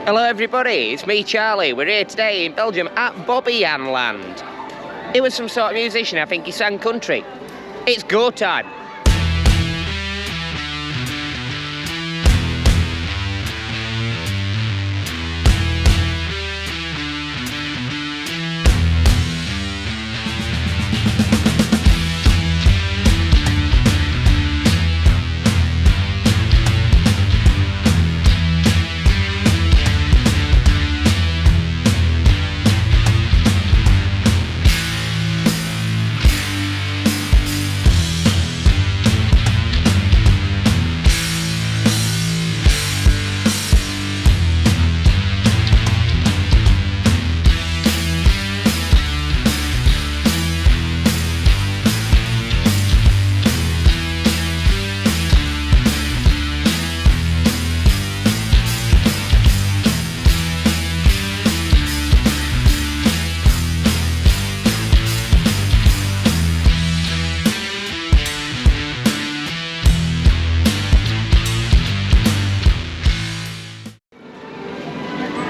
Hello everybody, it's me Charlie. We're here today in Belgium at Bobbejaanland. It was some sort of musician, I think he sang country. It's go time.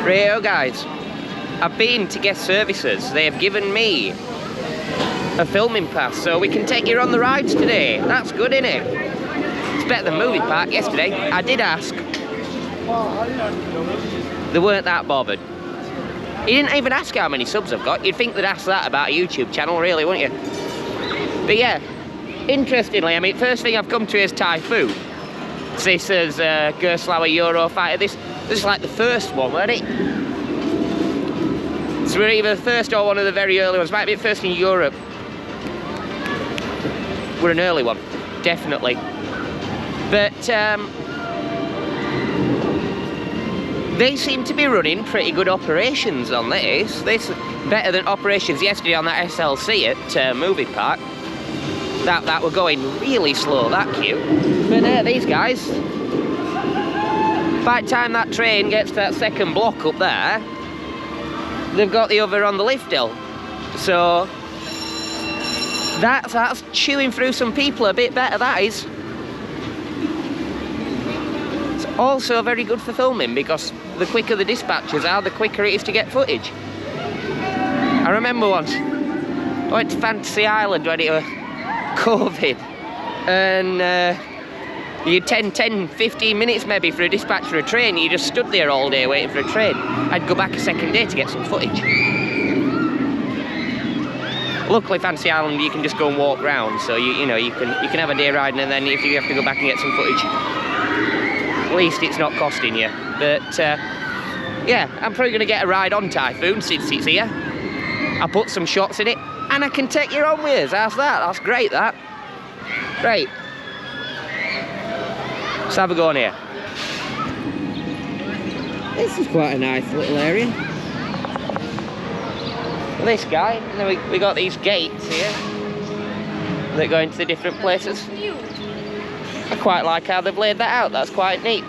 Rio guys, I've been to guest services. They have given me a filming pass so we can take you on the rides today. That's good, isn't it? It's better than movie park yesterday. I did ask. They weren't that bothered. He didn't even ask how many subs I've got. You'd think they'd ask that about a YouTube channel, really, wouldn't you? But yeah, interestingly, I mean, first thing I've come to is Typhoon. This is Gerstlauer Eurofighter. This is like the first one, weren't it? So we're either the first or one of the very early ones. Might be the first in Europe. We're an early one, definitely. But they seem to be running pretty good operations on this. This better than operations yesterday on that SLC at Movie Park. That were going really slow, that queue. But these guys, by the time that train gets to that second block up there, they've got the other on the lift hill. So that's chewing through some people a bit better, that is. It's also very good for filming because the quicker the dispatches are, the quicker it is to get footage. I remember once, I went to Fantasy Island when it was COVID, and you had 10-15 minutes maybe for a dispatch for a train. You just stood there all day waiting for a train. I'd go back a second day to get some footage. Luckily Fantasy Island you can just go and walk round, so you know you can have a day riding, and then if you have to go back and get some footage, at least it's not costing you. But yeah, I'm probably going to get a ride on Typhoon since it's here. I'll put some shots in it and I can take you on with us. How's that? That's great, that. Right. Let's have a go on here. This is quite a nice little area. This guy, and then we got these gates here that go into the different places. I quite like how they've laid that out. That's quite neat.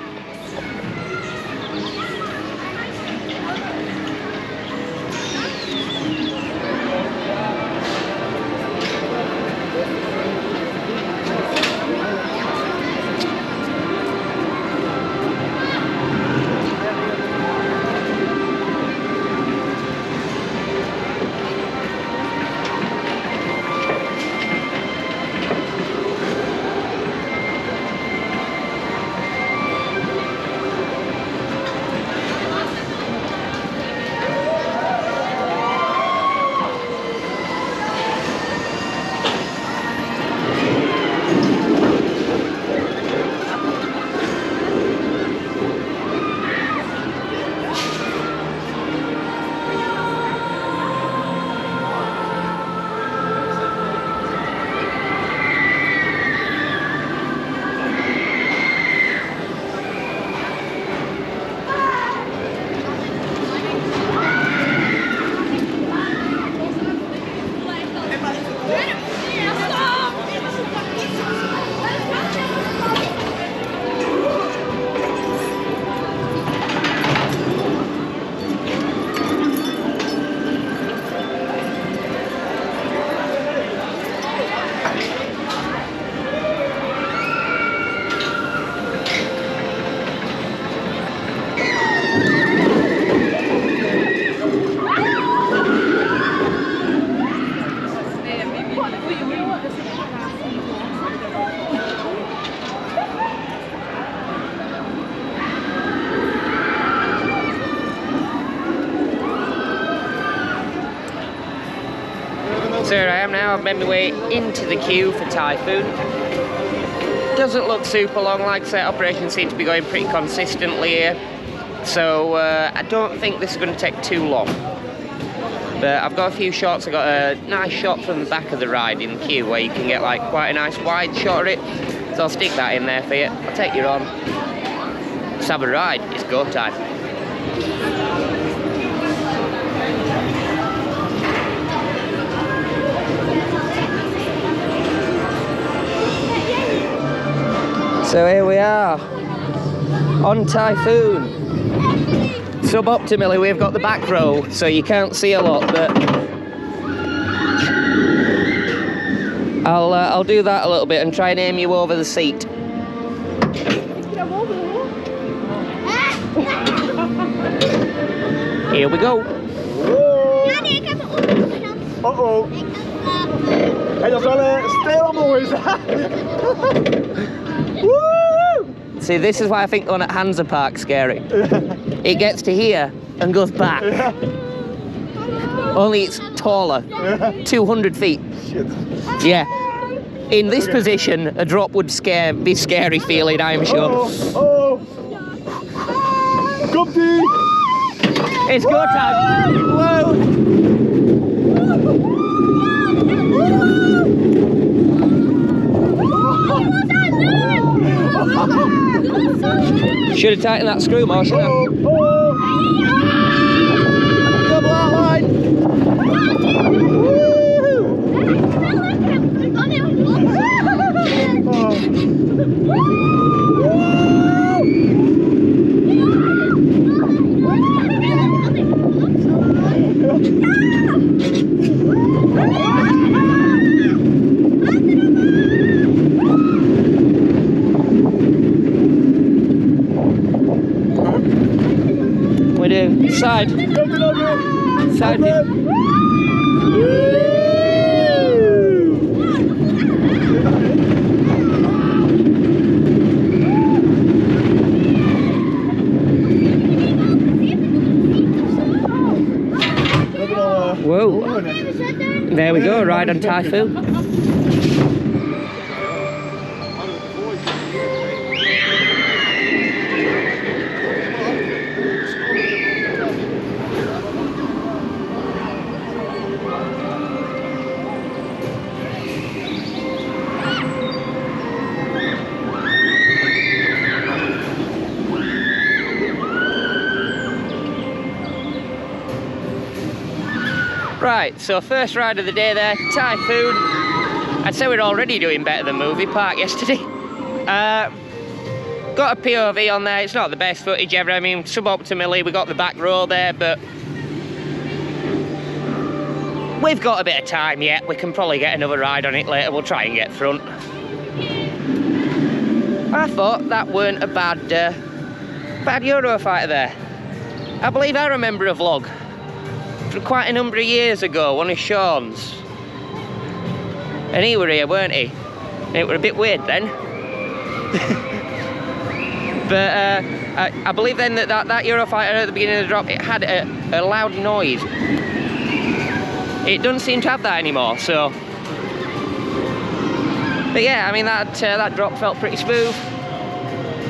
So here I am now, I've made my way into the queue for Typhoon. Doesn't look super long, like I say, operations seem to be going pretty consistently here. So I don't think this is going to take too long. But I've got a few shots. I've got a nice shot from the back of the ride in the queue where you can get like quite a nice wide shot of it. So I'll stick that in there for you. I'll take you on. Let's have a ride. It's go time. So here we are on Typhoon. Suboptimally, we've got the back row, so you can't see a lot, but I'll do that a little bit and try and aim you over the seat. Here we go. Uh-oh. Hey, dat is wel stil mooi. See, this is why I think the one at Hansa Park's scary. It gets to here and goes back. Only it's taller, 200 feet. Shit. Yeah. In this position, a drop would be scary feeling, I'm sure. Oh. Komt-ie! It's go time. Whoa! Should have tightened that screw more, shouldn't I? Double outline! We do side. Side. Whoa. There we go, ride on Typhoon. Right, so first ride of the day there, Typhoon. I'd say we're already doing better than Movie Park yesterday. Got a POV on there, it's not the best footage ever, I mean, suboptimally we got the back row there, but we've got a bit of time yet, we can probably get another ride on it later, we'll try and get front. I thought that weren't a bad Eurofighter there. I believe I remember a vlog from quite a number of years ago, one of Sean's. And he were here, weren't he? And it were a bit weird then. But I believe then that Eurofighter at the beginning of the drop, it had a loud noise. It doesn't seem to have that anymore, so. But yeah, I mean that drop felt pretty smooth.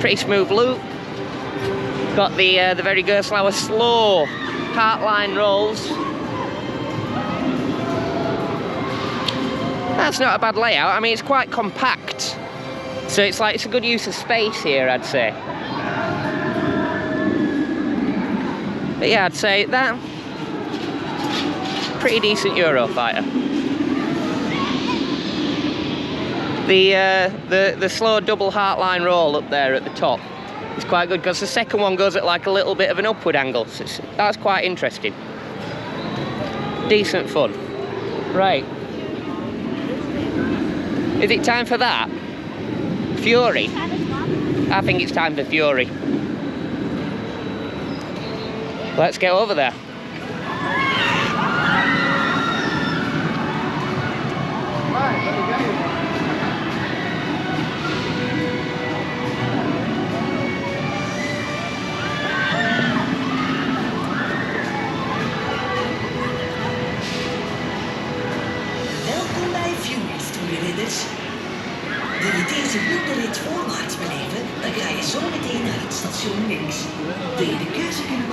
Pretty smooth loop. Got the very Gerstlauer slow heartline rolls. That's not a bad layout. I mean, it's quite compact, so it's a good use of space here, I'd say. But yeah, I'd say that pretty decent Eurofighter. The slow double heartline roll up there at the top is quite good because the second one goes at like a little bit of an upward angle, so that's quite interesting. Decent fun. Right. Is it time for that? Fury? I think it's time for Fury. Let's get over there.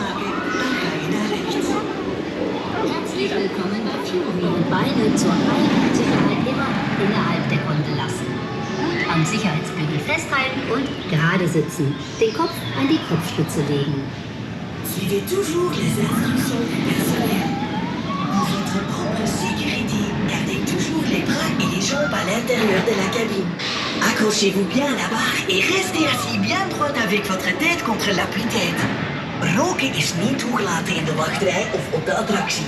Marke, dann Reihe nach rechts. Herzlich willkommen bei Fury und Beine zur eigenen Sicherheit immer innerhalb der Gondel lassen. Am Sicherheitsbügel festhalten und gerade sitzen. Den Kopf an die Kopfstütze legen. Suivez toujours les instructions du personnel. Pour votre propre sécurité, gardez toujours les bras et les jambes à l'intérieur de la cabine. Accrochez-vous bien à la barre et restez assis bien droit avec votre tête contre l'appui-tête. Roken is niet toegelaten in de wachtrij of op de attractie.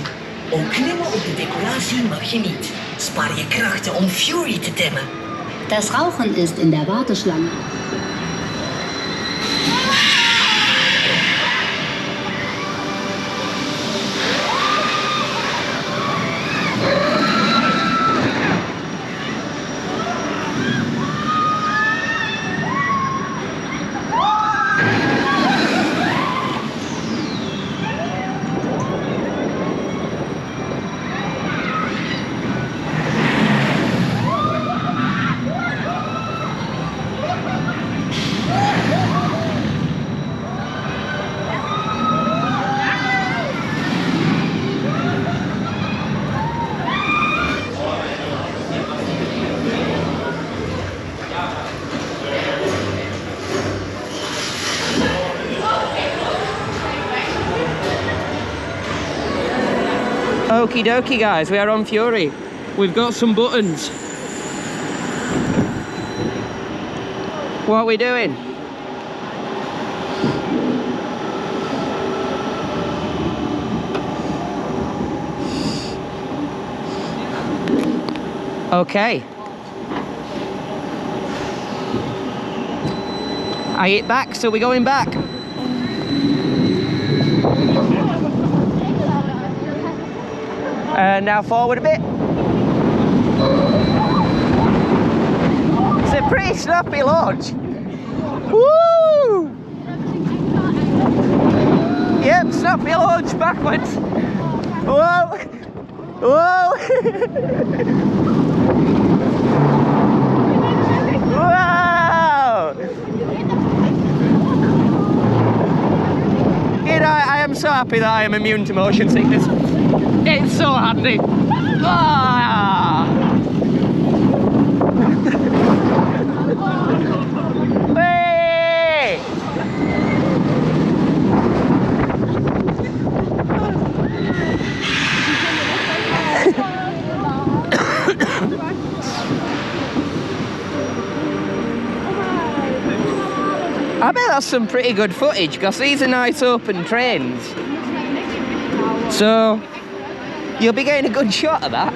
Ook klimmen op de decoratie mag je niet. Spaar je krachten om Fury te temmen. Das Rauchen ist in der Warteschlange. Okie dokie guys, we are on Fury. We've got some buttons. What are we doing? Okay. I hit back, so we're going back. Now forward a bit. It's a pretty snappy launch. Woo! Yep, snappy launch backwards. Whoa! Whoa! Wow! You know, I am so happy that I am immune to motion sickness. It's so handy. Ah! Hey! I bet that's some pretty good footage because these are nice open trains. So you'll be getting a good shot of that.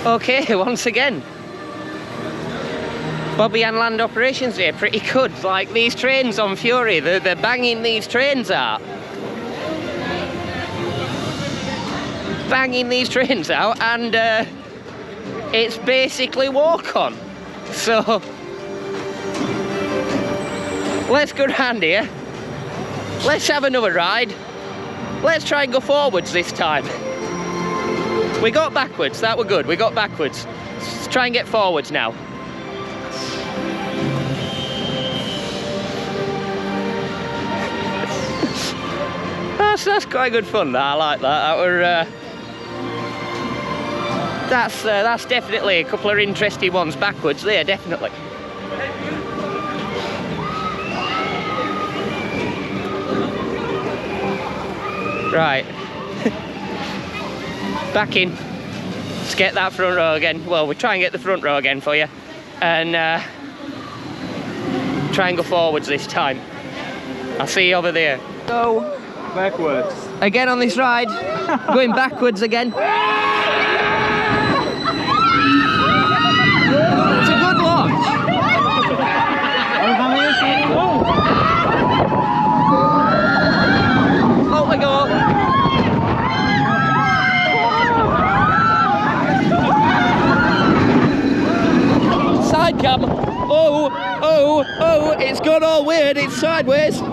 Okay, once again, Bobbejaanland operations here, pretty good. Like these trains on Fury, they're banging these trains out. Banging these trains out, and it's basically walk on. So let's go round here. Let's have another ride. Let's try and go forwards this time. We got backwards, that were good. We got backwards. Let's try and get forwards now. That's quite good fun. I like that. That were that's definitely a couple of interesting ones backwards there, definitely. Right. Back in. Let's get that front row again. Well, we'll try and get the front row again for you, and try and go forwards this time. I'll see you over there. So Backwards. again on this ride, going backwards again. It's a good launch. Oh my god. Side cam. Oh, it's gone all way weird, it's sideways. And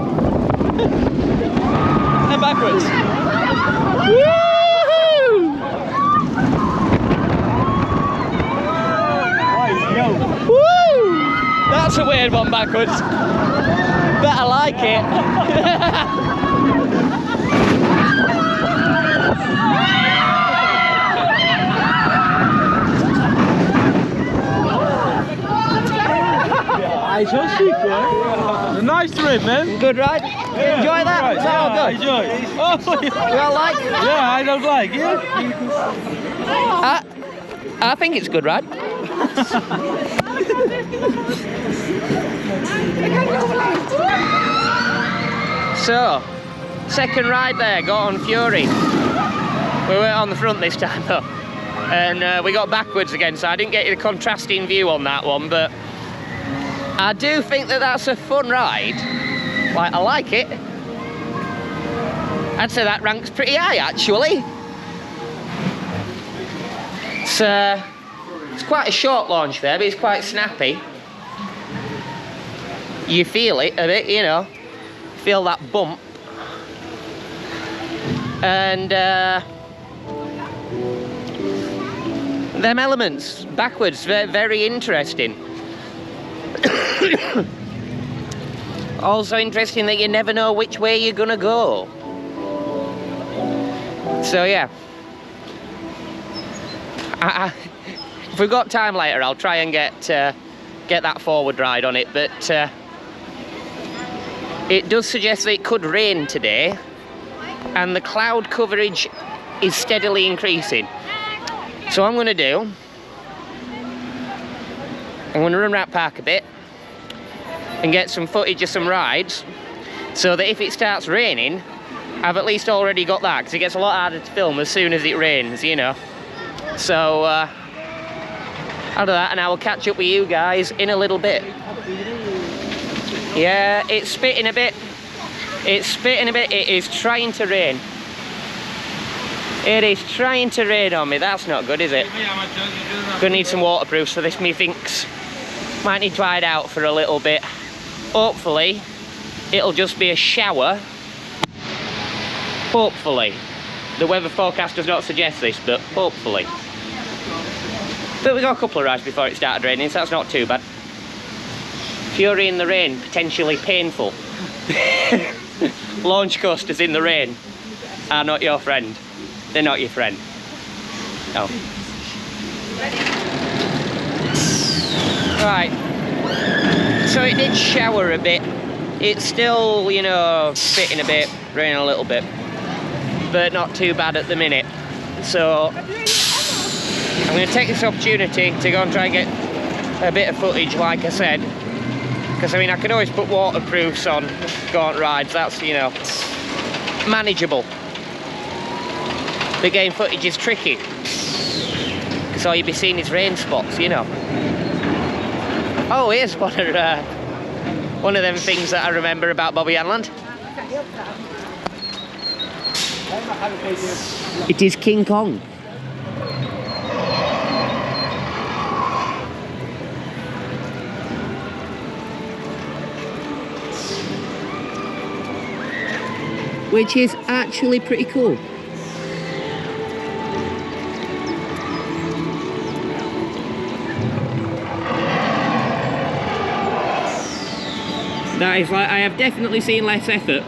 backwards. Woo! Woo! That's a weird one backwards. But I like it. It's so sick, man. It's a nice trip, man. Good ride? You enjoy that? Right. Was that all good? Enjoy. Oh, You all like? yeah, I don't like it. I think it's a good ride. So, second ride there, got on Fury. We weren't on the front this time though. And we got backwards again, so I didn't get the contrasting view on that one, but I do think that that's a fun ride. Like, I like it. I'd say that ranks pretty high actually. It's quite a short launch there, but it's quite snappy. You feel it a bit, you know. Feel that bump. And them elements backwards, very interesting. Also interesting that you never know which way you're gonna go. So yeah, if we've got time later, I'll try and get that forward ride on it. But it does suggest that it could rain today, and the cloud coverage is steadily increasing. So what I'm going to do, I'm going to run around park a bit and get some footage of some rides, so that if it starts raining, I've at least already got that, because it gets a lot harder to film as soon as it rains, you know. So I'll do that, and I will catch up with you guys in a little bit. Yeah, it's spitting a bit. It's spitting a bit. It is trying to rain. It is trying to rain on me. That's not good, is it? Gonna need some waterproofs for this, methinks. Might need to hide out for a little bit. Hopefully, it'll just be a shower. Hopefully. The weather forecast does not suggest this, but hopefully. But we got a couple of rides before it started raining, so that's not too bad. Fury in the rain, potentially painful. Launch coasters in the rain are not your friend. They're not your friend. No. Right. So it did shower a bit. It's still, you know, spitting a bit, raining a little bit. But not too bad at the minute. So I'm going to take this opportunity to go and try and get a bit of footage, like I said. Because I mean, I can always put waterproofs on, go on rides, that's, you know, manageable. But getting footage is tricky. Because all you'll be seeing is rain spots, you know. Oh, here's one of them things that I remember about Bobbejaanland. It is King Kong. Which is actually pretty cool. That is like, I have definitely seen less effort.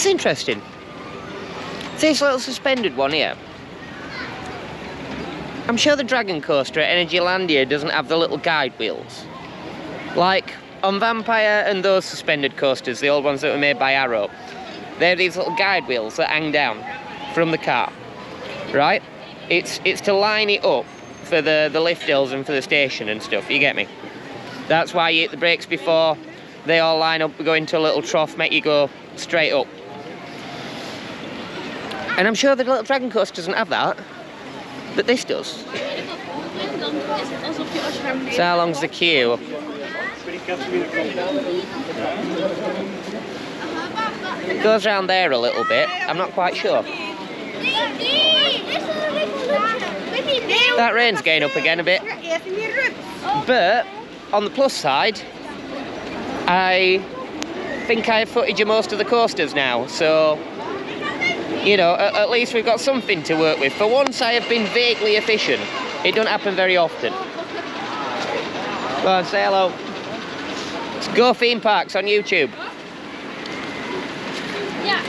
That's interesting. This little suspended one here. I'm sure the Dragon Coaster at Energylandia doesn't have the little guide wheels. Like on Vampire and those suspended coasters, the old ones that were made by Arrow, they have these little guide wheels that hang down from the car, right? It's to line it up for the lift hills and for the station and stuff, you get me? That's why you hit the brakes before they all line up, go into a little trough, make you go straight up. And I'm sure the little Dragon Coaster doesn't have that, but this does. So how long's the queue? It goes around there a little bit, I'm not quite sure. That rain's going up again a bit. But, on the plus side, I think I have footage of most of the coasters now, so, you know, at least we've got something to work with. For once I have been vaguely efficient. It don't happen very often. Go on, say hello. It's Go Theme Parks on YouTube. Yeah.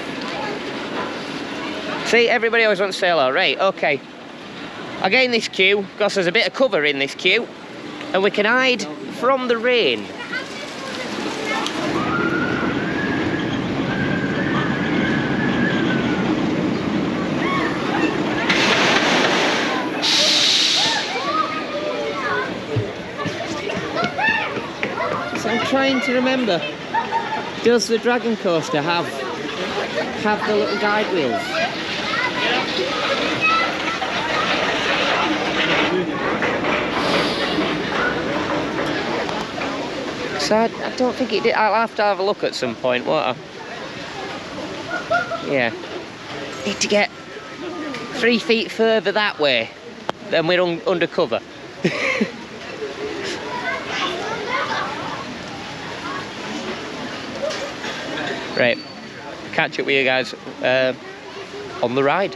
See, everybody always wants to say hello. Right, okay. I get in this queue, because there's a bit of cover in this queue, and we can hide from the rain. So I'm trying to remember, does the Dragon Coaster have the little guide wheels? So I don't think it did. I'll have to have a look at some point, won't I? Yeah. Need to get 3 feet further that way, then we're under cover. Right, catch up with you guys on the ride.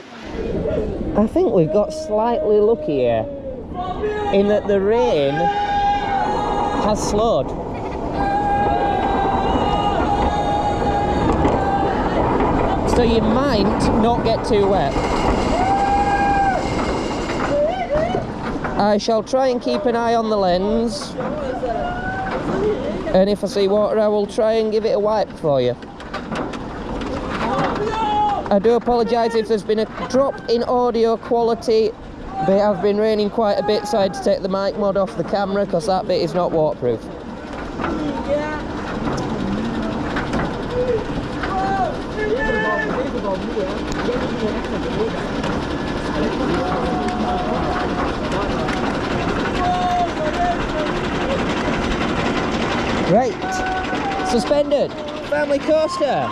I think we've got slightly lucky here in that the rain has slowed. So you might not get too wet. I shall try and keep an eye on the lens, and if I see water I will try and give it a wipe for you. I do apologise if there's been a drop in audio quality, but it has been raining quite a bit, so I had to take the mic mod off the camera because that bit is not waterproof. Right, suspended, family coaster,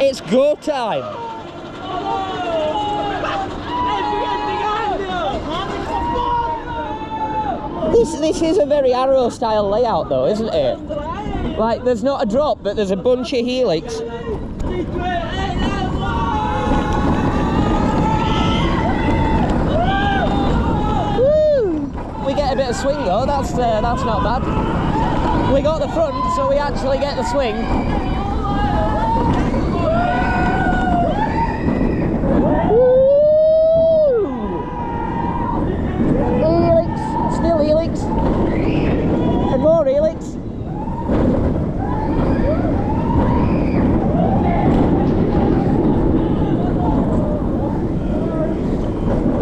it's go time. This is a very Arrow style layout though, isn't it? Like there's not a drop, but there's a bunch of helix. Woo! We get a bit of swing though, that's not bad. We got the front, so we actually get the swing. Woo! Helix, still helix, and more helix.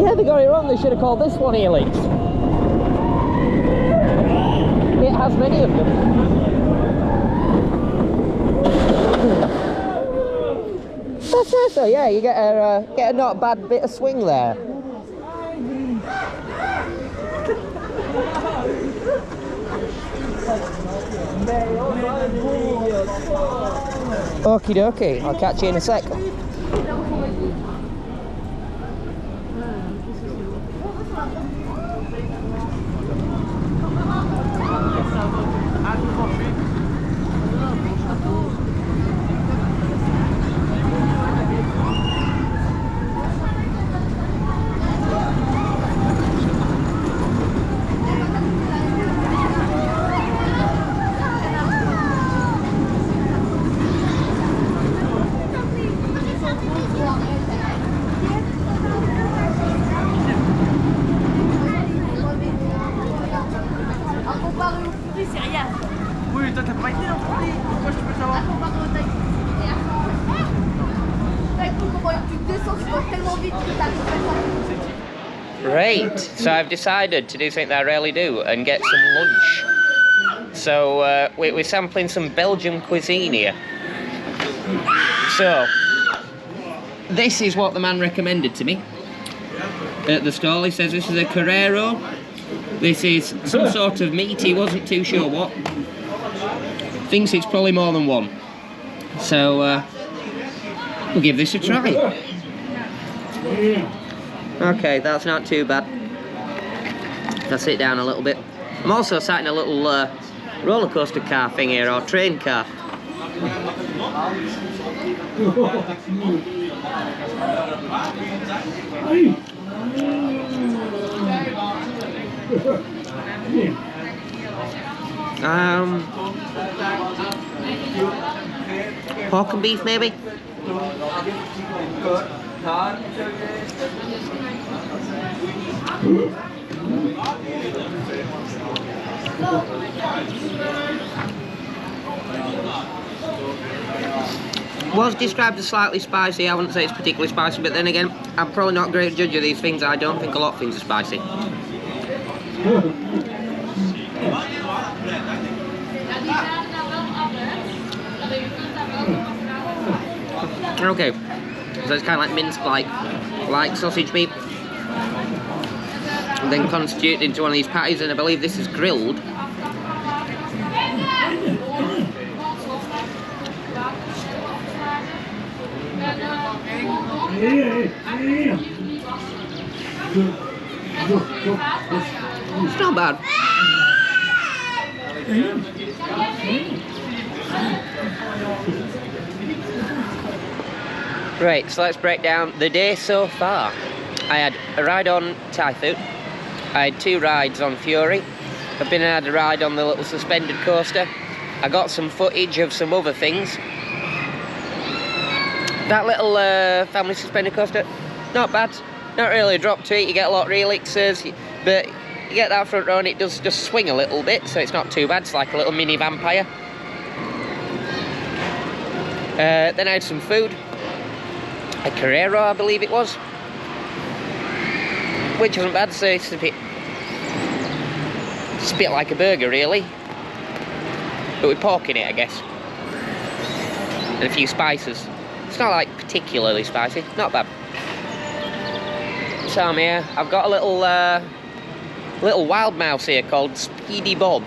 Yeah, they got it wrong, they should have called this one helix. It has many of them. That's nice though, yeah, you get a not bad bit of swing there. Okie dokie, I'll catch you in a sec. Right, so I've decided to do something that I rarely do and get some lunch. So we're sampling some Belgian cuisine here. So, this is what the man recommended to me at the stall. He says this is a Carrero. This is some sort of meat, he wasn't too sure what. Thinks it's probably more than one. So, we'll give this a try. Okay, that's not too bad. I'll sit down a little bit. I'm also sat in a little roller coaster car thing here, or train car. Pork and beef maybe? Was described as slightly spicy. I wouldn't say it's particularly spicy, but then again, I'm probably not a great judge of these things. I don't think a lot of things are spicy. Okay, so it's kind of like minced, like sausage meat, and then constituted into one of these patties, and I believe this is grilled. It's not bad. Right, so let's break down the day so far. I had a ride on Typhoon. I had 2 rides on Fury. I've been and had a ride on the little suspended coaster. I got some footage of some other things. That little family suspended coaster, not bad. Not really a drop to it. You get a lot of relics, but you get that front row and it does just swing a little bit, so it's not too bad. It's like a little mini vampire. Then I had some food. A Carrero, I believe it was, which wasn't bad. So it's a bit like a burger, really, but with pork in it, I guess, and a few spices. It's not like particularly spicy, not bad. So I'm here. I've got a little wild mouse here called Speedy Bob.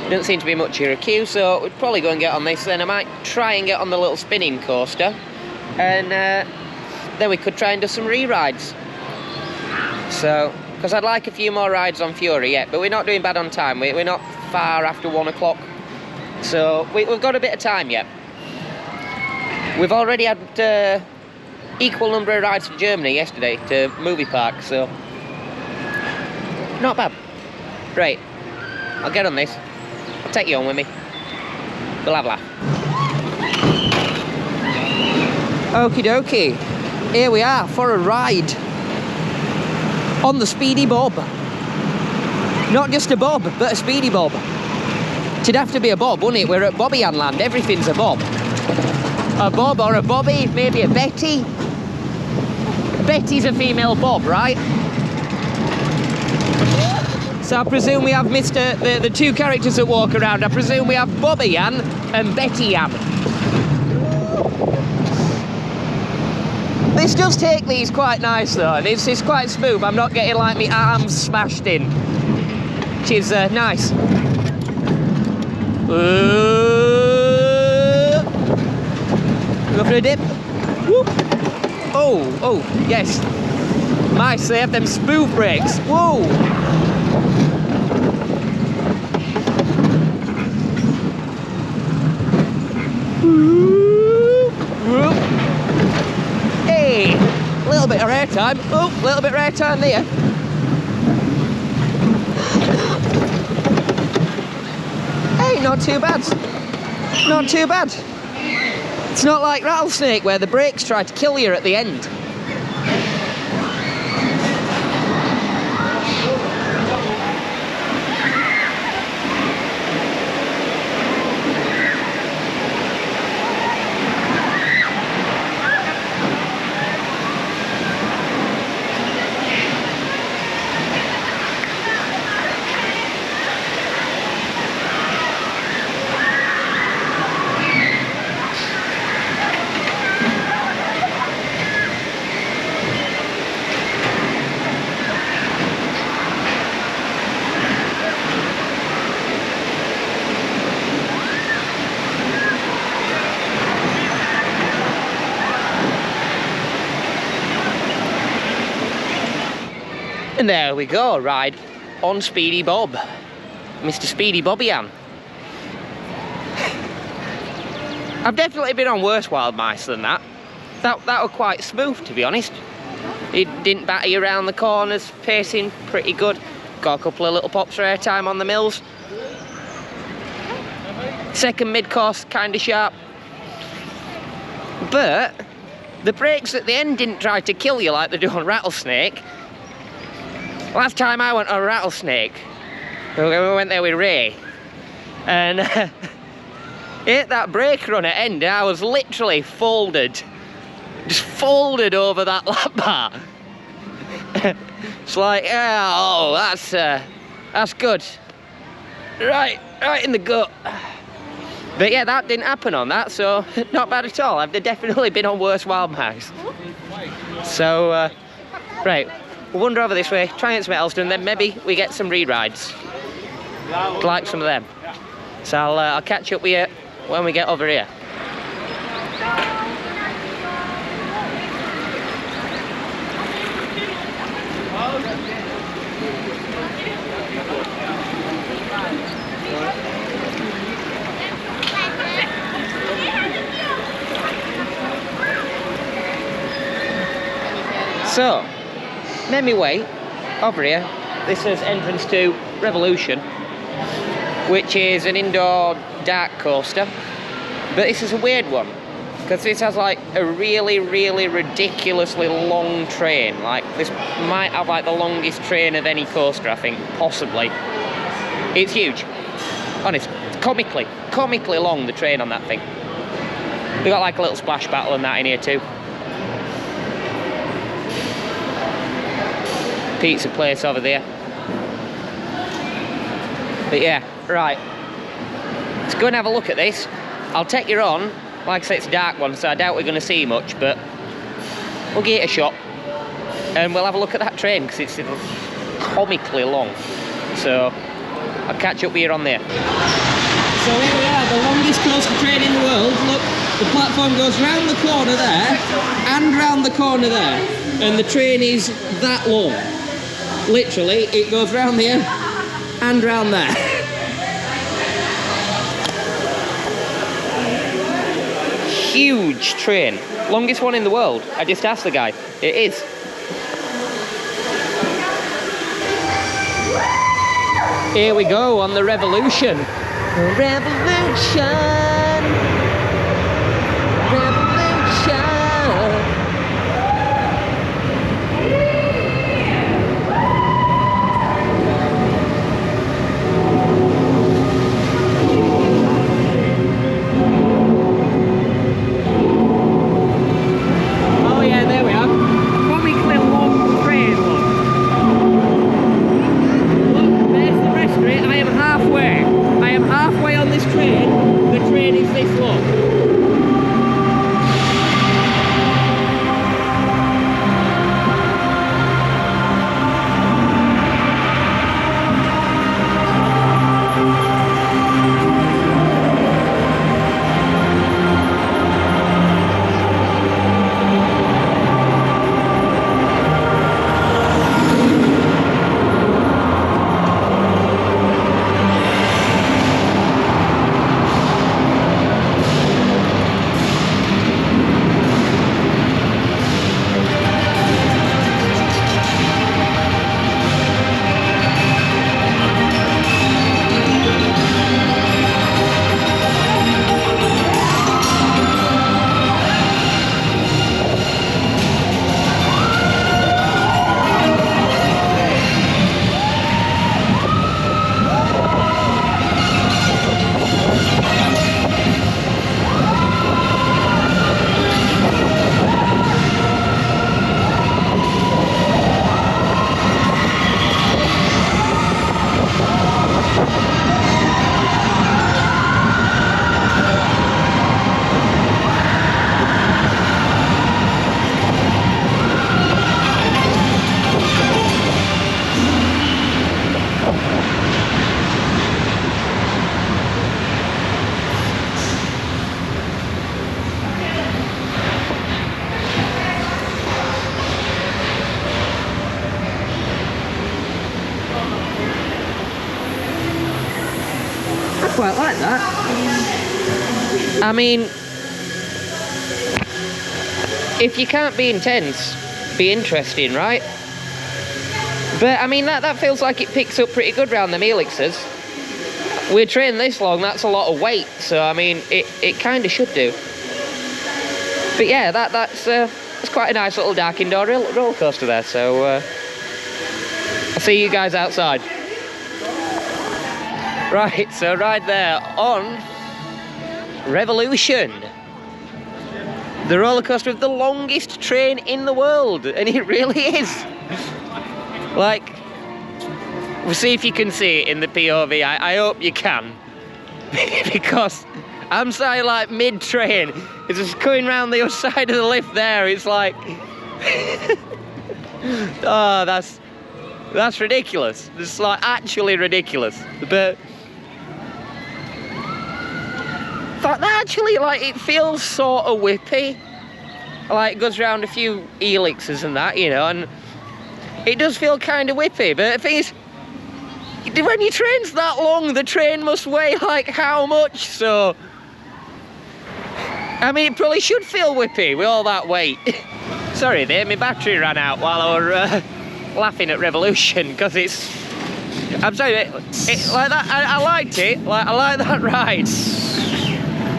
Doesn't seem to be much of a queue, so we'd probably go and get on this. Then I might try and get on the little spinning coaster, and then we could try and do some re-rides. So, because I'd like a few more rides on Fury yet, but we're not doing bad on time. We're not far after 1 o'clock, so we've got a bit of time yet. We've already had equal number of rides to Germany yesterday, to movie park, so not bad. Right, I'll get on this. I'll take you on with me. Blah blah. Okie dokie, here we are for a ride on the Speedy Bob. Not just a bob, but a Speedy Bob. It'd have to be a bob, wouldn't it? We're at Bobbejaanland, everything's a bob. A bob or a bobby, maybe a Betty. Betty's a female bob, right? So I presume we have the 2 characters that walk around. I presume we have Bobbejan and Betty-Jan. This does take these quite nice though, and it's quite smooth. I'm not getting like my arms smashed in, which is nice. Go for a dip. Whoop. Oh, yes. Nice, they have them smooth brakes. Whoa. Whoop. Hey, a little bit of air time. Oh, a little bit of air time there. Hey, not too bad. Not too bad. It's not like Rattlesnake where the brakes try to kill you at the end. And there we go, ride on Speedy Bob, Mr. Speedy Bobbejaanland. I've definitely been on worse wild mice than that. That were quite smooth, to be honest. It didn't batter you around the corners, pacing pretty good. Got a couple of little pops for airtime on the mills. Second mid-course, kind of sharp. But the brakes at the end didn't try to kill you like they do on Rattlesnake. Last time I went on Rattlesnake, we went there with Ray, and hit that brake run at end, and I was literally folded, just folded over that lap bar. It's like, oh, that's good. Right in the gut. But yeah, that didn't happen on that, so not bad at all. I've definitely been on worse wild mice. So, right, we'll wander over this way, try and get some else, and then maybe we get some re-rides. Like some of them. So I'll catch up with you when we get over here. So, made me way over here. This is entrance to Revolution, which is an indoor dark coaster. But this is a weird one, because this has like a really ridiculously long train. Like, this might have like the longest train of any coaster, I think, possibly. It's huge. Honest, it's comically long, the train on that thing. We got like a little splash battle and that in here too. Pizza place over there. But yeah, right. Let's go and have a look at this. I'll take you on. Like I said, it's a dark one, so I doubt we're going to see much, but we'll give it a shot. And we'll have a look at that train, because it's comically long. So, I'll catch up with you on there. So here we are, the longest coaster train in the world. Look, the platform goes round the corner there, and round the corner there. And the train is that long. Literally, it goes round there, and round there. Huge train. Longest one in the world. I just asked the guy. It is. Here we go on the Revolution. Revolution. The train quite like that. I mean, if you can't be intense, be interesting, right? But I mean, that feels like it picks up pretty good round the helixes. We're trained this long, that's a lot of weight, so I mean, it kind of should do. But yeah, that's quite a nice little dark indoor roller coaster there, so I'll see you guys outside. Right, so right there on Revolution. The roller coaster with the longest train in the world, and it really is. Like, we'll see if you can see it in the POV. I hope you can, because I'm sat like mid-train. It's just going round the other side of the lift there. It's like, oh, that's ridiculous. It's like actually ridiculous. But that actually, like, it feels sort of whippy. Like, it goes around a few helixes and that, you know, and it does feel kind of whippy. But the thing is, when your train's that long, the train must weigh like how much? So, I mean, it probably should feel whippy with all that weight. Sorry there, my battery ran out while I were laughing at Revolution, because it's, I'm sorry, it like that, I liked it, like, I like that ride.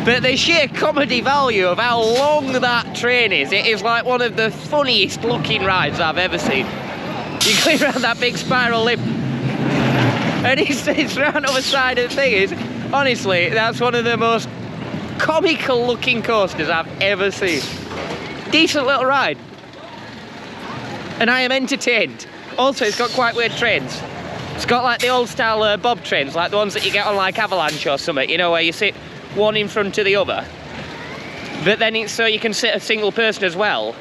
But the sheer comedy value of how long that train is, it is like one of the funniest looking rides I've ever seen. You go around that big spiral lift, and it's round the other side of the thing. Is honestly, that's one of the most comical looking coasters I've ever seen. Decent little ride, and I am entertained. Also, it's got quite weird trains. It's got like the old style bob trains, like the ones that you get on like Avalanche or something, you know, where you sit one in front of the other. But then it's so you can sit a single person as well.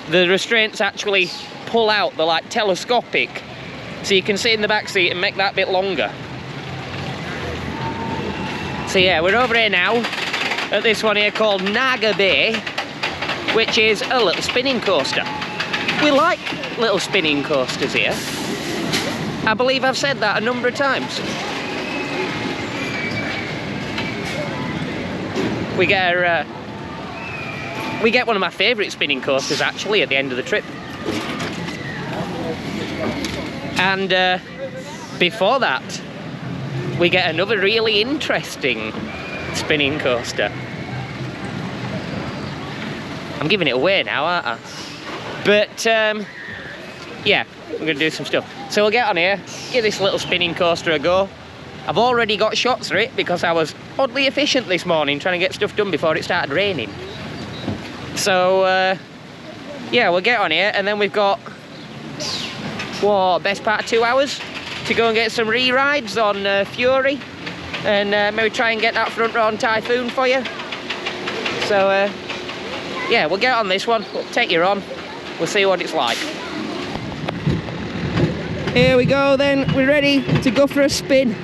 The restraints actually pull out, they're like telescopic, so you can sit in the back seat and make that bit longer. So yeah, we're over here now at this one here called Naga Bay, which is a little spinning coaster. We like little spinning coasters here. I believe I've said that a number of times. We get one of my favourite spinning coasters actually at the end of the trip. And before that, we get another really interesting spinning coaster. I'm giving it away now, aren't I? But yeah, we're going to do some stuff. So we'll get on here, give this little spinning coaster a go. I've already got shots for it because I was oddly efficient this morning trying to get stuff done before it started raining. So yeah, we'll get on here, and then we've got, what, best part of 2 hours to go and get some re-rides on Fury, and maybe try and get that front row on Typhoon for you. So yeah, we'll get on this one, we'll take you on, we'll see what it's like. Here we go then, we're ready to go for a spin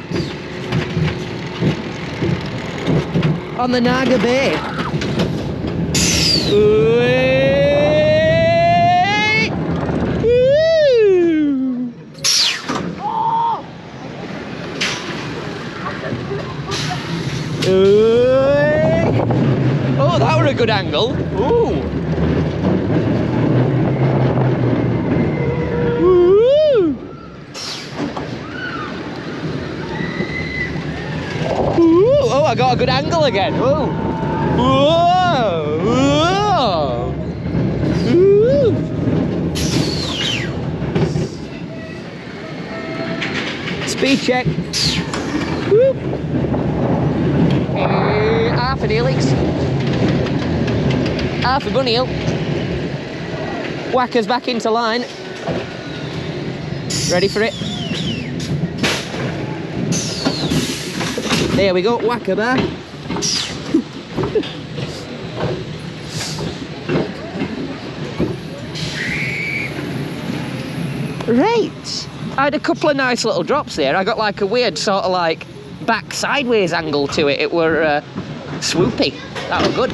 on the Naga Bay. Oh, that were a good angle. Ooh. Oh, I got a good angle again. Whoa. Whoa. Whoa. Whoa. Speed check. Whoop. Half an helix. Half a bunny hill. Whackers back into line. Ready for it? There we go, whacker bar. Right, I had a couple of nice little drops there. I got like a weird sort of like back sideways angle to it. It were swoopy. That was good.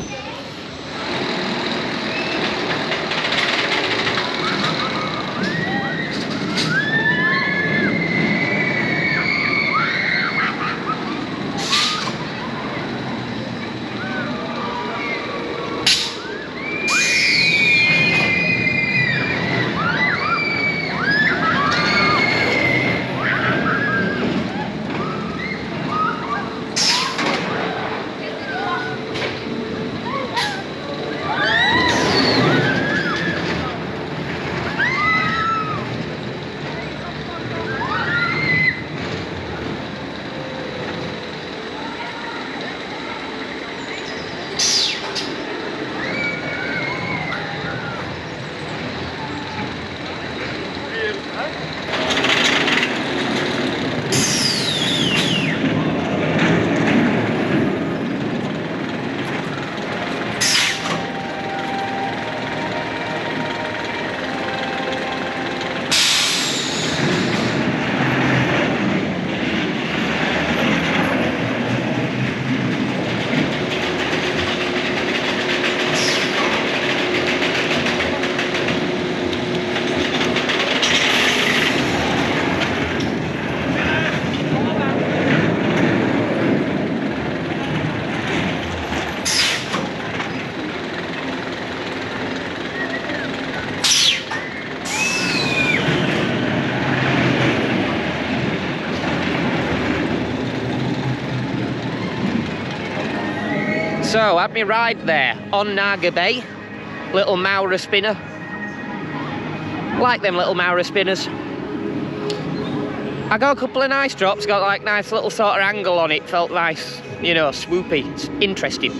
So, had me ride there on Naga Bay, little Maura spinner. Like them little Maura spinners. I got a couple of nice drops, got like nice little sort of angle on it, felt nice, you know, swoopy, it's interesting.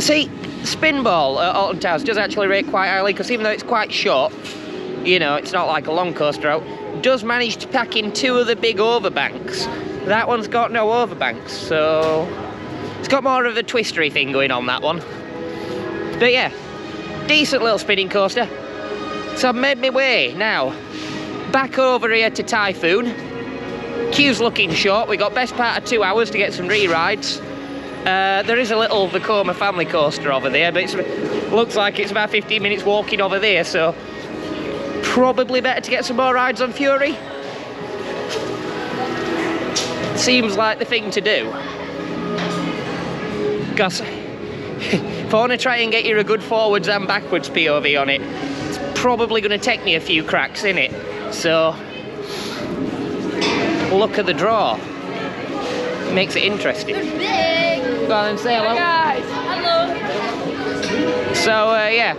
See, spin ball at Alton Towers does actually rate quite highly, because even though it's quite short, you know, it's not like a long coaster out, does manage to pack in 2 of the big overbanks. That one's got no overbanks, so it's got more of a twistery thing going on, that one. But yeah, decent little spinning coaster. So I've made my way now back over here to Typhoon. Queue's looking short, we got best part of 2 hours to get some re-rides. There is a little Vekoma family coaster over there, but it looks like it's about 15 minutes walking over there, so probably better to get some more rides on Fury. Seems like the thing to do. Because if I want to try and get you a good forwards and backwards POV on it, it's probably going to take me a few cracks in it. So, look at the draw. Makes it interesting. Go on and say hello. Hi guys. Hello. So, yeah.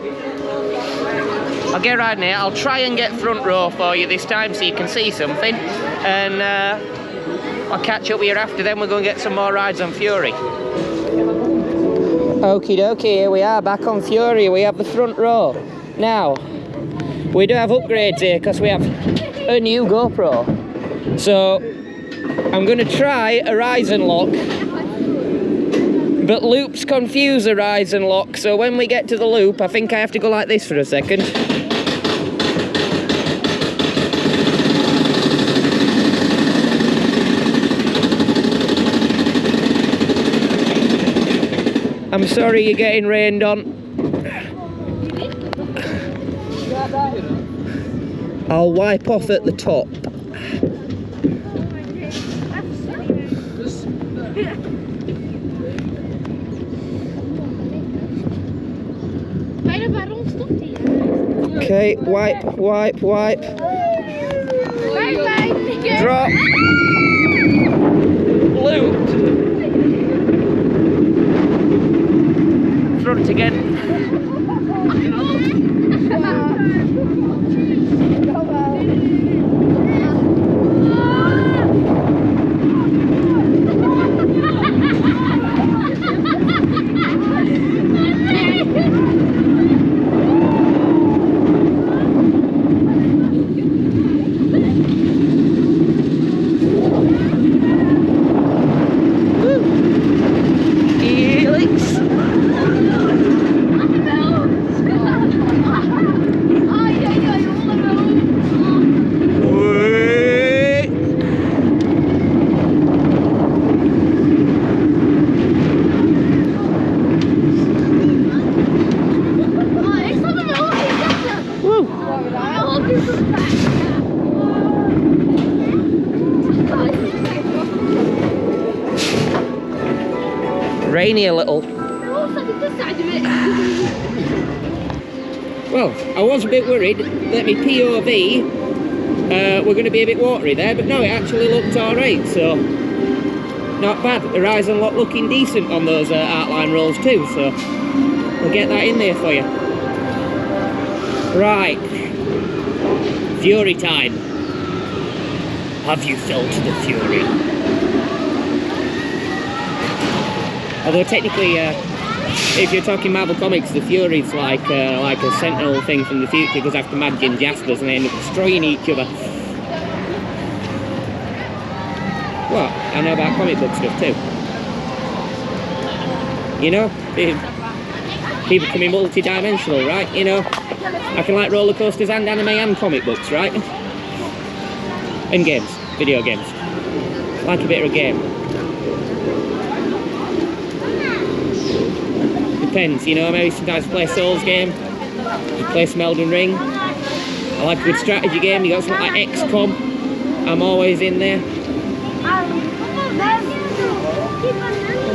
I'll get riding here. I'll try and get front row for you this time so you can see something. And I'll catch up with you after, then we're going to get some more rides on Fury. Okie dokie, here we are back on Fury. We have the front row. Now, we do have upgrades here because we have a new GoPro. So, I'm going to try a rise and lock. But loops confuse a rise and lock, so when we get to the loop, I think I have to go like this for a second. I'm sorry you're getting rained on. I'll wipe off at the top. Okay, wipe, wipe, wipe. Drop. Loop. Front again. Rainy a little. Well, I was a bit worried that my POV were going to be a bit watery there, but no, it actually looked alright, so not bad. The rise and lock looking decent on those outline rolls too, so we'll get that in there for you. Right, Fury time. Have you felt the fury? Although technically, if you're talking Marvel Comics, the Fury's like a Sentinel thing from the future, because after Madgen Jaspers and they end up destroying each other. Well, I know about comic book stuff too. You know, people can be multi-dimensional, right? You know, I can like roller coasters and anime and comic books, right? And games, video games. Like a bit of a game. Depends, you know, maybe sometimes play a Souls game, you play some Elden Ring. I like a good strategy game, you got something like XCOM, I'm always in there.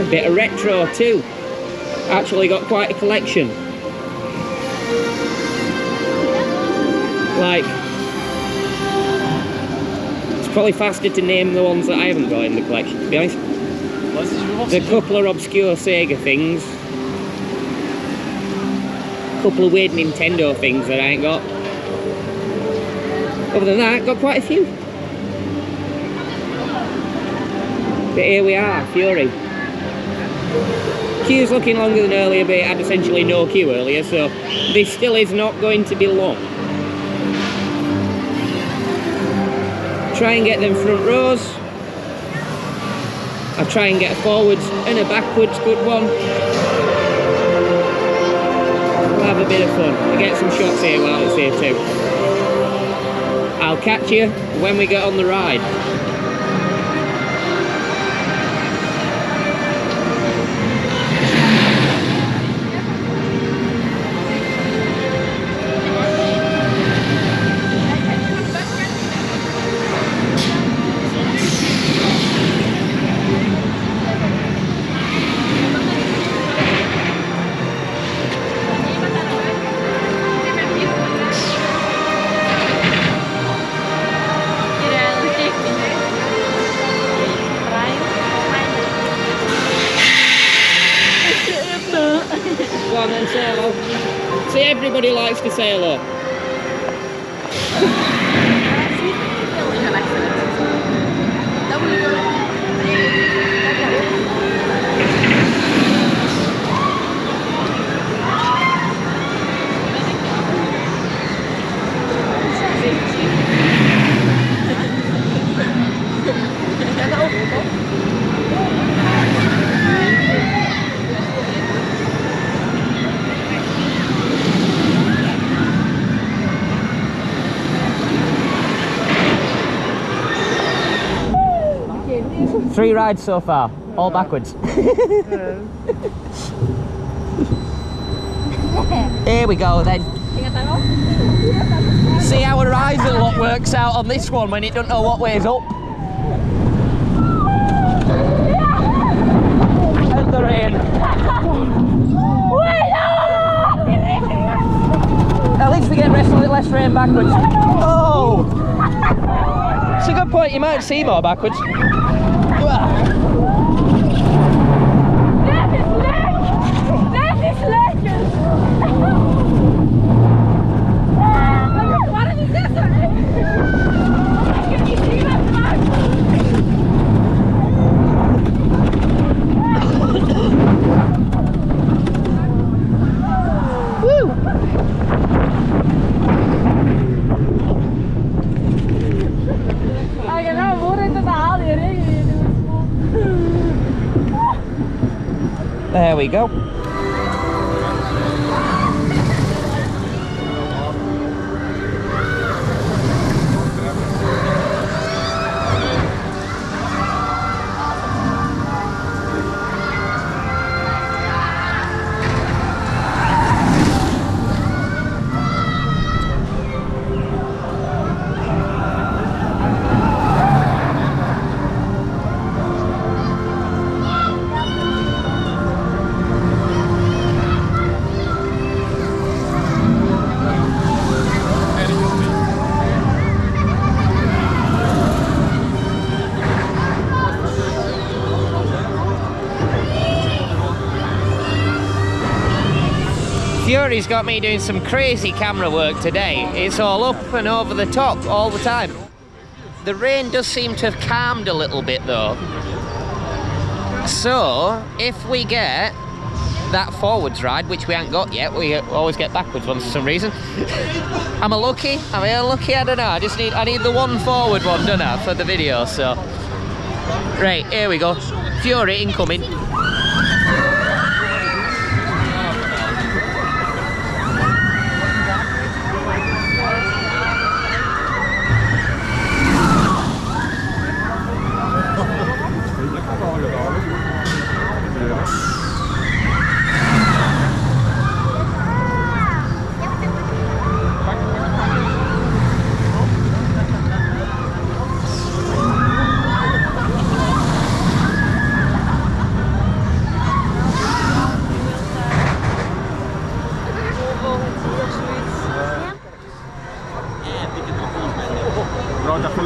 A bit of retro too, actually got quite a collection. Like It's probably faster to name the ones that I haven't got in the collection, to be honest. There's a couple of obscure Sega things. A couple of weird Nintendo things that I ain't got. Other than that, got quite a few. But here we are, Fury. Queue's looking longer than earlier, but it had essentially no queue earlier, so this still is not going to be long. Try and get them front rows. I'll try and get a forwards and a backwards good one. We'll have a bit of fun. I'll get some shots here while it's here too. I'll catch you when we get on the ride. Go on then, say hello. See, everybody likes to say hello. Three rides so far, all backwards. Here we go then. See how horizon lock works out on this one when it doesn't know what way's up. And the rain. At least we get a little less rain backwards. Oh! It's a good point, you might see more backwards. There we go. Fury's got me doing some crazy camera work today. It's all up and over the top all the time. The rain does seem to have calmed a little bit though. So, if we get that forwards ride, which we haven't got yet, we always get backwards ones for some reason. Am I lucky? Am I unlucky? I don't know. I need the one forward one, don't I, for the video, so. Right, here we go. Fury incoming.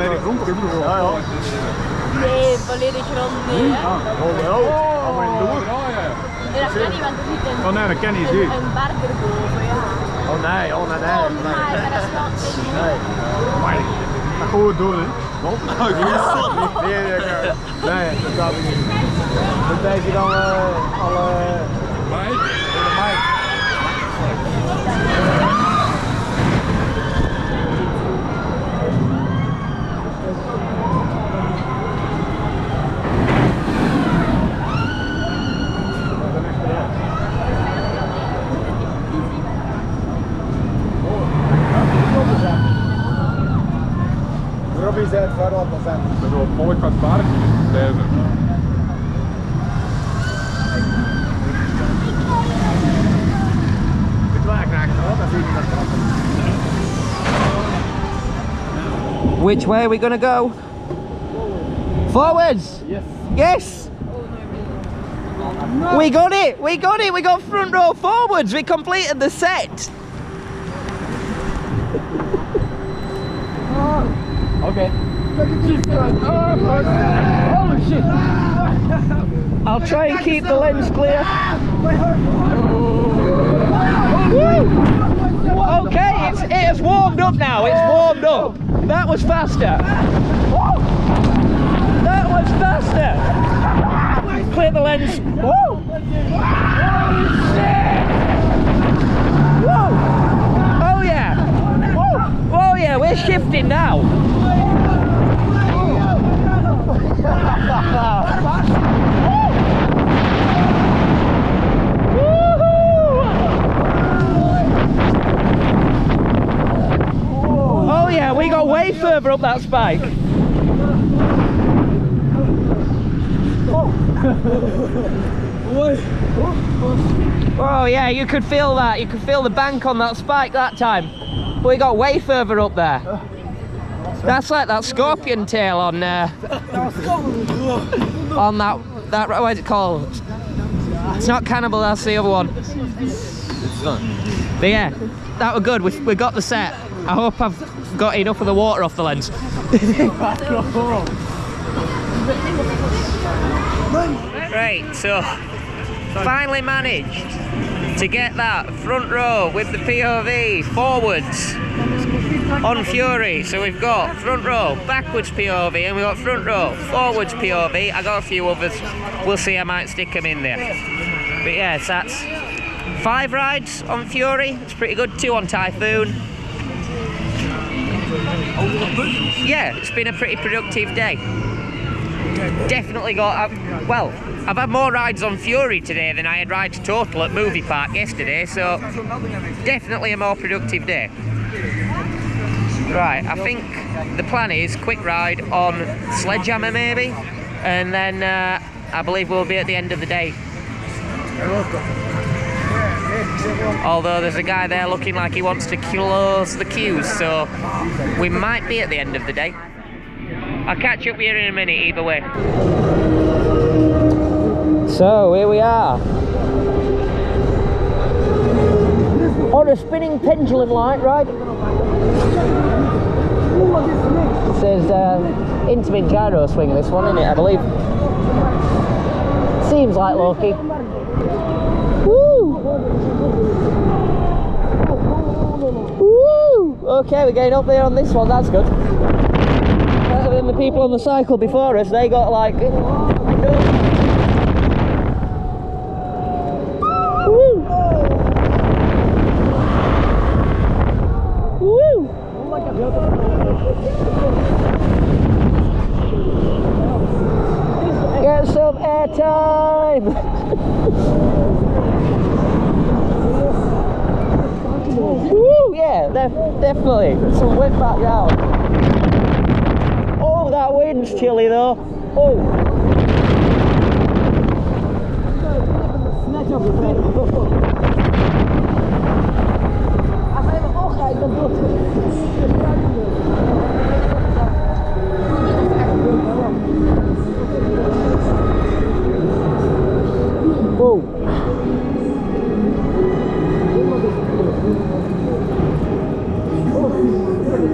volledig rond kunnen we. Ja, ja. Nee, volledig rond nee. Hè? Oh, wel. Allemaal in door. Nee, dat kan niet, want er zit Oh nee, dat kan niet. een bar erboven. Ja. Oh nee, oh nee, nee. Maar dat is wel Nee. Maar dat gaan we doen, hè? Wat? Nee, dat gaat niet. Dan denk je dan alle... Robbie zei het verder op procent. Dat is wel volk van het park. Deze. Which way are we gonna go? Forwards? Yes. Yes! We got it! We got it! We got front row forwards! We completed the set! Okay. Oh shit! I'll try and keep the lens clear. Woo! Okay, it has warmed up now, it's warmed up. That was faster. That was faster. Clear the lens. Woo! Whoa! Oh yeah! Woo! Oh yeah, we're shifting now. Oh yeah, we got way further up that spike. Oh yeah, you could feel that. You could feel the bank on that spike that time. But we got way further up there. That's like that scorpion tail on that what is it called? It's not Cannibal, that's the other one. But yeah, that was good. We got the set. I hope I've got enough of the water off the lens. Right, so finally managed to get that front row with the POV forwards on Fury. So we've got front row, backwards POV, and we've got front row, forwards POV. I got a few others. We'll see, I might stick them in there. But yeah, so that's 5 rides on Fury. It's pretty good. 2 on Typhoon. Yeah, it's been a pretty productive day. Definitely got, well, I've had more rides on Fury today than I had rides total at Movie Park yesterday, so definitely a more productive day. Right, I think the plan is quick ride on Sledgehammer maybe, and then I believe we'll be at the end of the day. Although there's a guy there looking like he wants to close the queues, so we might be at the end of the day. I'll catch up here in a minute either way. So here we are on a spinning pendulum light ride. It says intimate gyro swing, this one, isn't it, I believe. Seems like Loki. Woo! Woo! Okay, we're getting up there on this one, that's good. Better than the people on the cycle before us, they got like... Woo! Woo! Get some airtime! Woo! Yeah, definitely. Some whip back round. Oh, that wind's chilly though. Oh!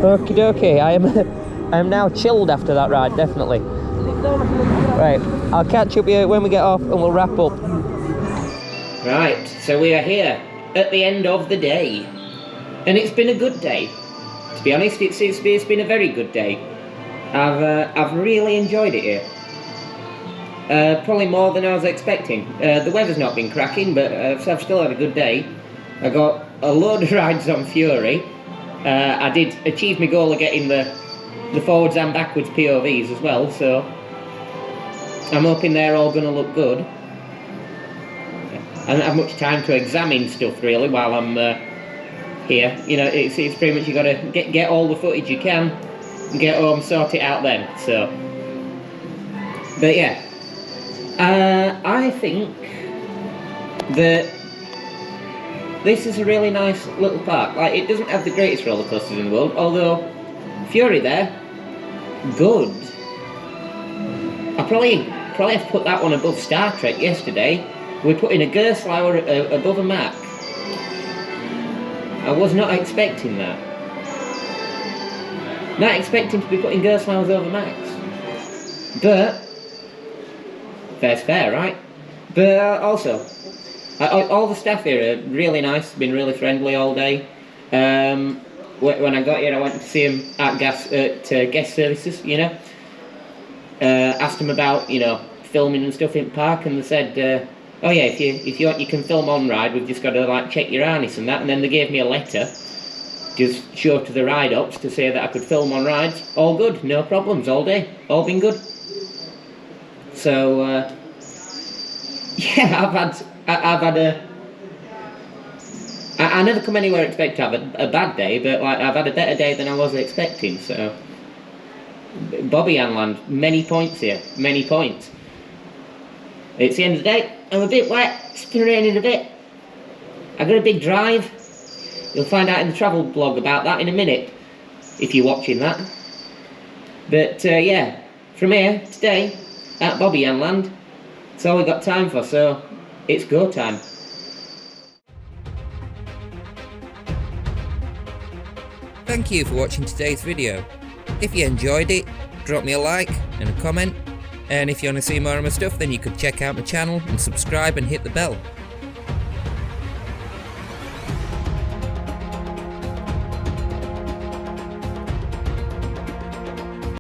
Okie dokie, I'm now chilled after that ride, definitely. Right, I'll catch up here when we get off and we'll wrap up. Right, so we are here at the end of the day. And it's been a good day. To be honest, it's been a very good day. I've really enjoyed it here. Probably more than I was expecting. The weather's not been cracking, but I've still had a good day. I got a load of rides on Fury. I did achieve my goal of getting the forwards and backwards POVs as well, so I'm hoping they're all going to look good. I don't have much time to examine stuff really while I'm here. You know, it's pretty much you got to get all the footage you can, get home, sort it out then. So, but yeah, I think that this is a really nice little park. Like, it doesn't have the greatest roller coasters in the world, although Fury there, good. I probably have to put that one above Star Trek yesterday. We're putting a Gerstlauer above a Mack. I was not expecting that. Not expecting to be putting Gerstlauers over Macks. But fair's fair, right? But also, all the staff here are really nice, been really friendly all day. When I got here, I went to see them at guest services, you know. Asked them about, you know, filming and stuff in the park, and they said, oh yeah, if you want, you can film on ride. We've just got to like check your harness and that. And then they gave me a letter, just show to the ride ops to say that I could film on rides. All good, no problems, all day, all been good. So yeah, I've had a. I never come anywhere expect to have a bad day, but like I've had a better day than I was expecting. So Bobbejaanland, many points here, many points. It's the end of the day. I'm a bit wet. It's been raining a bit. I got a big drive. You'll find out in the travel blog about that in a minute, if you're watching that. But yeah, from here today at Bobbejaanland, that's all we've got time for. So it's go time. Thank you for watching today's video. If you enjoyed it, drop me a like and a comment. And if you want to see more of my stuff, then you could check out my channel and subscribe and hit the bell.